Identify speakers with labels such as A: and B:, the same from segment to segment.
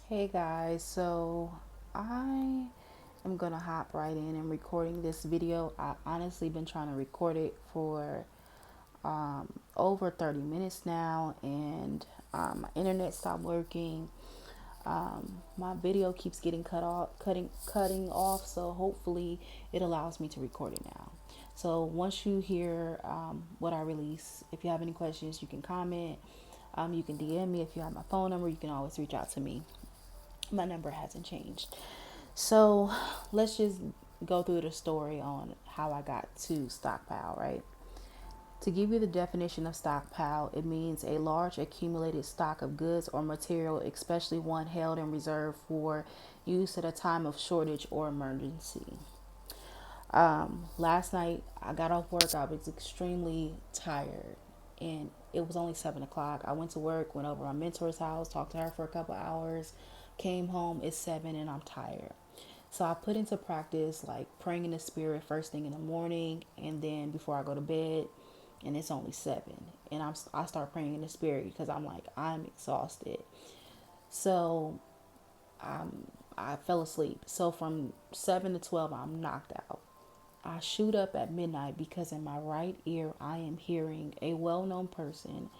A: Hey guys, so I am gonna hop right in and recording this video. I honestly been trying to record it for over 30 minutes now, and my internet stopped working. My video keeps getting cutting off, so hopefully it allows me to record it now. So once you hear what I release, if you have any questions, you can comment. You can DM me. If you have my phone number, you can always reach out to me. My number hasn't changed. So let's just go through the story on how I got to Stockpile, right? To give you the definition of stockpile, it means a large accumulated stock of goods or material, especially one held in reserve for use at a time of shortage or emergency. Last night I got off work. I was extremely tired, and it was only 7 o'clock. I went to work, went over to my mentor's house, talked to her for a couple hours, came home. It's 7, and I'm tired. So I put into practice like praying in the spirit first thing in the morning, and then before I go to bed. And it's only 7, and I start praying in the spirit because I'm like I'm exhausted. So I fell asleep. So from 7 to 12, I'm knocked out. I shoot up at midnight because in my right ear I am hearing a well-known person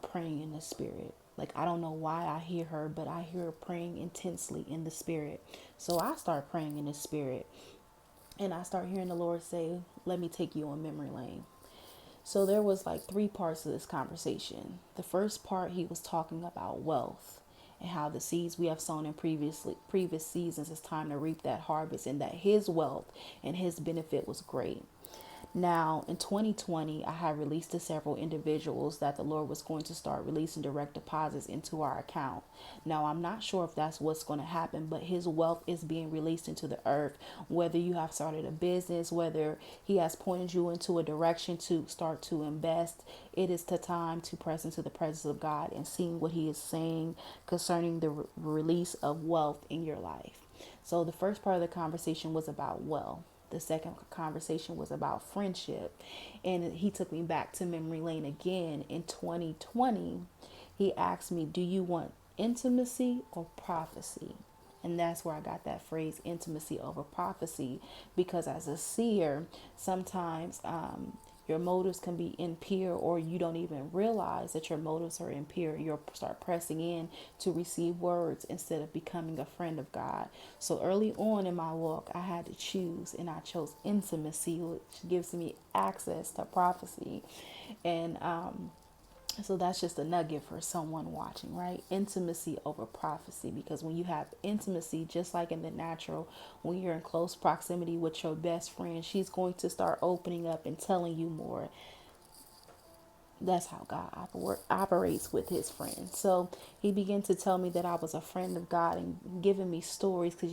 A: praying in the spirit. Like I don't know why I hear her, but I hear her praying intensely in the spirit. So I start praying in the spirit, and I start hearing the Lord say, "Let me take you on memory lane." So there was like three parts of this conversation. The first part, he was talking about wealth and how the seeds we have sown in previous seasons, it's time to reap that harvest, and that his wealth and his benefit was great. Now, in 2020, I had released to several individuals that the Lord was going to start releasing direct deposits into our account. Now, I'm not sure if that's what's going to happen, but His wealth is being released into the earth. Whether you have started a business, whether He has pointed you into a direction to start to invest, it is the time to press into the presence of God and seeing what He is saying concerning the release of wealth in your life. So, the first part of the conversation was about wealth. The second conversation was about friendship. And he took me back to memory lane again in 2020. He asked me, "Do you want intimacy or prophecy?" And that's where I got that phrase, intimacy over prophecy, because as a seer, sometimes your motives can be impure, or you don't even realize that your motives are impure. You'll start pressing in to receive words instead of becoming a friend of God. So early on in my walk, I had to choose, and I chose intimacy, which gives me access to prophecy. And so that's just a nugget for someone watching, right? Intimacy over prophecy. Because when you have intimacy, just like in the natural, when you're in close proximity with your best friend, she's going to start opening up and telling you more. That's how God operates with his friends. So he began to tell me that I was a friend of God and giving me stories because,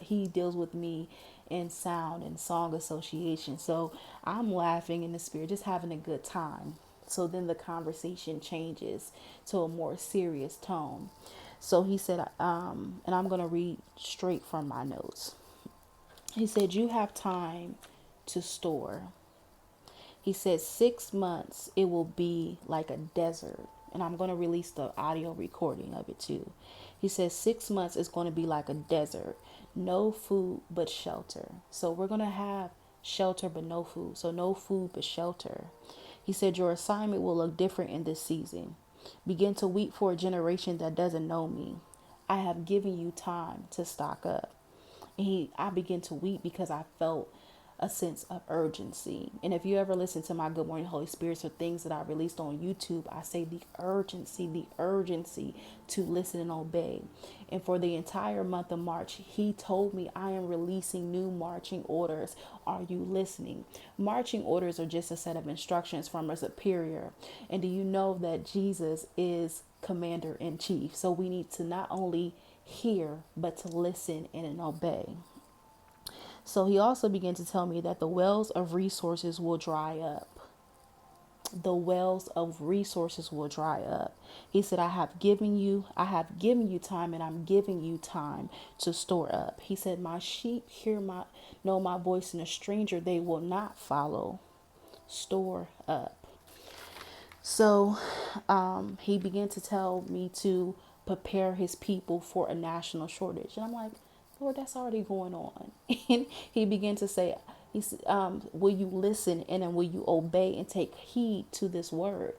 A: he deals with me in sound and song association. So I'm laughing in the spirit, just having a good time. So then the conversation changes to a more serious tone. So he said, and I'm going to read straight from my notes. He said, "You have time to store." He said 6 months it will be like a desert. And I'm going to release the audio recording of it too. He says 6 months is going to be like a desert. No food but shelter. So we're going to have shelter but no food. So no food but shelter. He said your assignment will look different in this season. Begin to weep for a generation that doesn't know me. I have given you time to stock up. I began to weep because I felt a sense of urgency. And if you ever listen to my Good Morning Holy Spirits or things that I released on YouTube, I say the urgency to listen and obey. And for the entire month of March, he told me, "I am releasing new marching orders. Are you listening?" Marching orders are just a set of instructions from a superior. And do you know that Jesus is commander in chief? So we need to not only hear, but to listen and obey. So he also began to tell me that the wells of resources will dry up. The wells of resources will dry up. He said, I have given you time, and I'm giving you time to store up. He said, "My sheep know my voice, and a stranger they will not follow." Store up. So he began to tell me to prepare his people for a national shortage. And I'm like, Lord, that's already going on. And he began to say, will you listen and then will you obey and take heed to this word?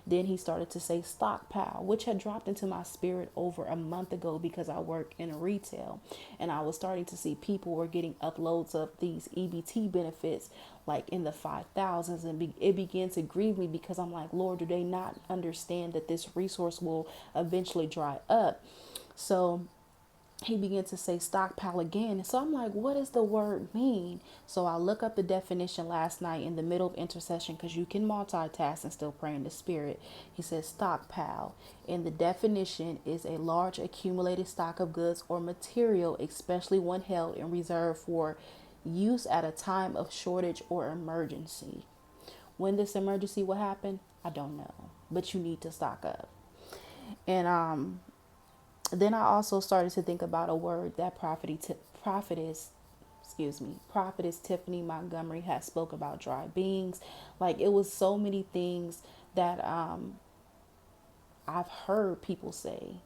A: Then he started to say stockpile, which had dropped into my spirit over a month ago because I work in a retail, and I was starting to see people were getting uploads of these EBT benefits like in the 5,000s, and it began to grieve me because I'm like, Lord, do they not understand that this resource will eventually dry up? So he began to say stockpile again. So I'm like, what does the word mean? So I look up the definition last night in the middle of intercession, because you can multitask and still pray in the spirit. He says stockpile. And the definition is a large accumulated stock of goods or material, especially one held in reserve for use at a time of shortage or emergency. When this emergency will happen, I don't know. But you need to stock up. And then I also started to think about a word that prophetess Tiffany Montgomery has spoke about dry beings. Like, it was so many things that I've heard people say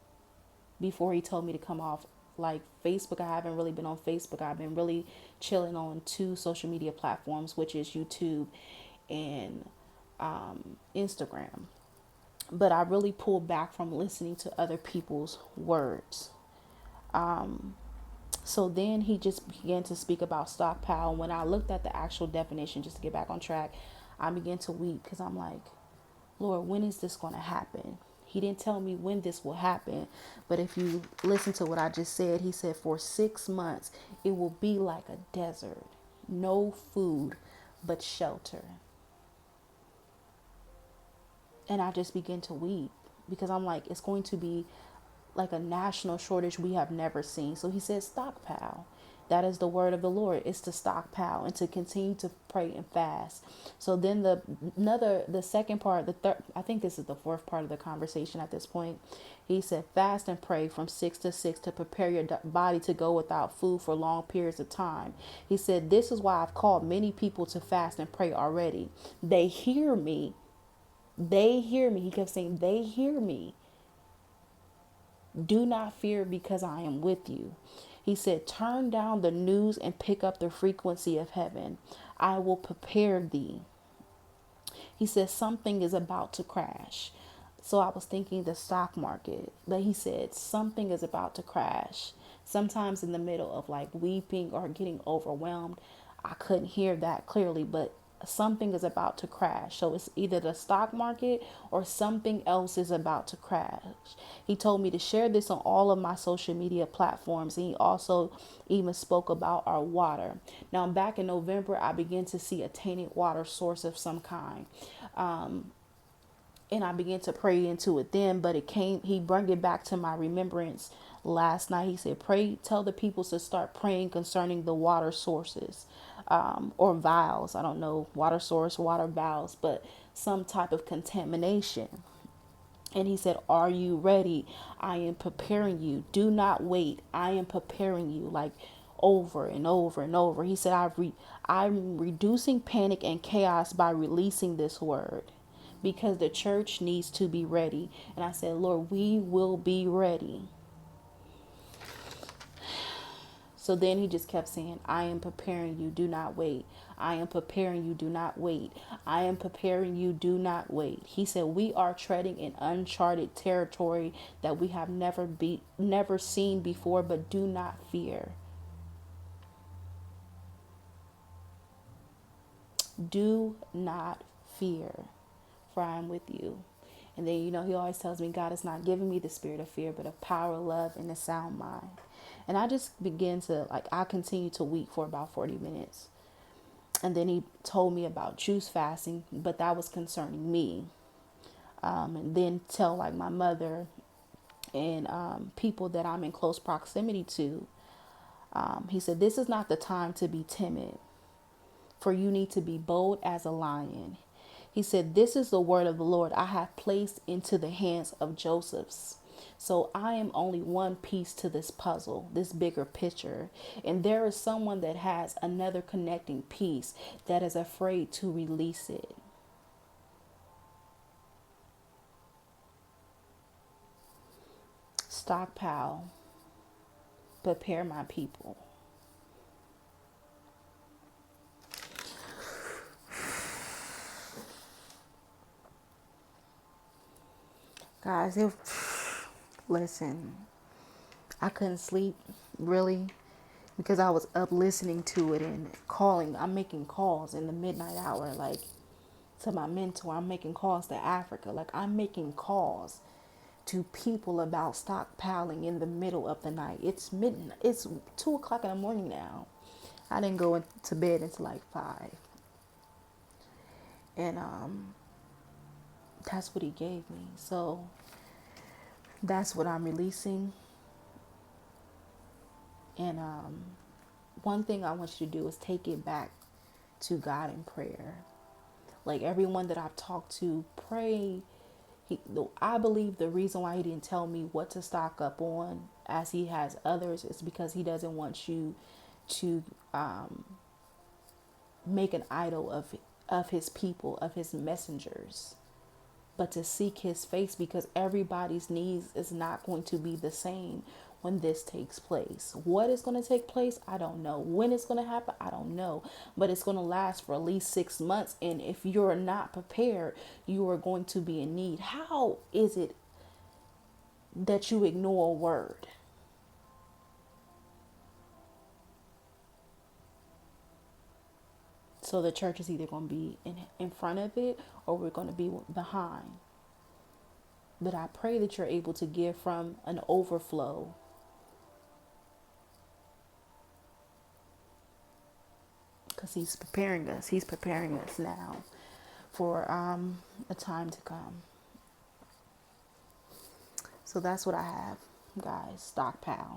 A: before he told me to come off like Facebook. I haven't really been on Facebook. I've been really chilling on two social media platforms, which is YouTube and Instagram. But I really pulled back from listening to other people's words. So then he just began to speak about stockpile. When I looked at the actual definition, just to get back on track, I began to weep because I'm like, Lord, when is this going to happen? He didn't tell me when this will happen. But if you listen to what I just said, he said for 6 months, it will be like a desert. No food, but shelter. And I just began to weep because I'm like, it's going to be like a national shortage we have never seen. So he said stockpile. That is the word of the Lord. It's to stockpile and to continue to pray and fast. So then the second part, the third, I think this is the fourth part of the conversation at this point. He said fast and pray from 6 to 6 to prepare your body to go without food for long periods of time. He said, this is why I've called many people to fast and pray already. They hear me. They hear me. He kept saying, they hear me. Do not fear because I am with you. He said, turn down the news and pick up the frequency of heaven. I will prepare thee. He said, something is about to crash. So I was thinking the stock market, but he said, something is about to crash. Sometimes in the middle of like weeping or getting overwhelmed, I couldn't hear that clearly, but something is about to crash. So it's either the stock market or something else is about to crash. He told me to share this on all of my social media platforms. And he also even spoke about our water. Now, back in November, I began to see a tainted water source of some kind. And I began to pray into it then, but he brought it back to my remembrance last night. He said, pray, tell the people to start praying concerning the water sources, or vials. I don't know, water source, water vials, but some type of contamination. And he said, are you ready? I am preparing you. Do not wait. I am preparing you, like over and over and over. He said, I'm reducing panic and chaos by releasing this word, because the church needs to be ready. And I said, Lord, we will be ready. So then he just kept saying, I am preparing you, do not wait. I am preparing you, do not wait. I am preparing you, do not wait. He said, we are treading in uncharted territory that we have never seen before, but do not fear. Do not fear, for I am with you. And then, he always tells me God has not given me the spirit of fear, but of power, love, and a sound mind. And I just begin to, I continue to weep for about 40 minutes. And then he told me about juice fasting, but that was concerning me. And then tell my mother and people that I'm in close proximity to. He said, this is not the time to be timid, for you need to be bold as a lion. He said, this is the word of the Lord I have placed into the hands of Joseph's. So I am only one piece to this puzzle, this bigger picture. And there is someone that has another connecting piece that is afraid to release it. Stockpile, prepare my people. Guys, listen, I couldn't sleep really because I was up listening to it and calling. I'm making calls in the midnight hour, like to my mentor. I'm making calls to Africa. Like I'm making calls to people about stockpiling in the middle of the night. It's midnight. It's 2 o'clock in the morning now. I didn't go to bed until like 5, and that's what he gave me. So that's what I'm releasing. And one thing I want you to do is take it back to God in prayer. Like everyone that I've talked to, pray. I believe the reason why he didn't tell me what to stock up on as he has others is because he doesn't want you to make an idol of his people, of his messengers, but to seek his face, because everybody's needs is not going to be the same when this takes place. What is going to take place, I don't know. When it's going to happen, I don't know. But it's going to last for at least 6 months. And if you're not prepared, you are going to be in need. How is it that you ignore a word? So the church is either going to be in front of it or we're going to be behind. But I pray that you're able to give from an overflow, because he's preparing us. He's preparing us now for a time to come. So that's what I have, guys. Stockpile.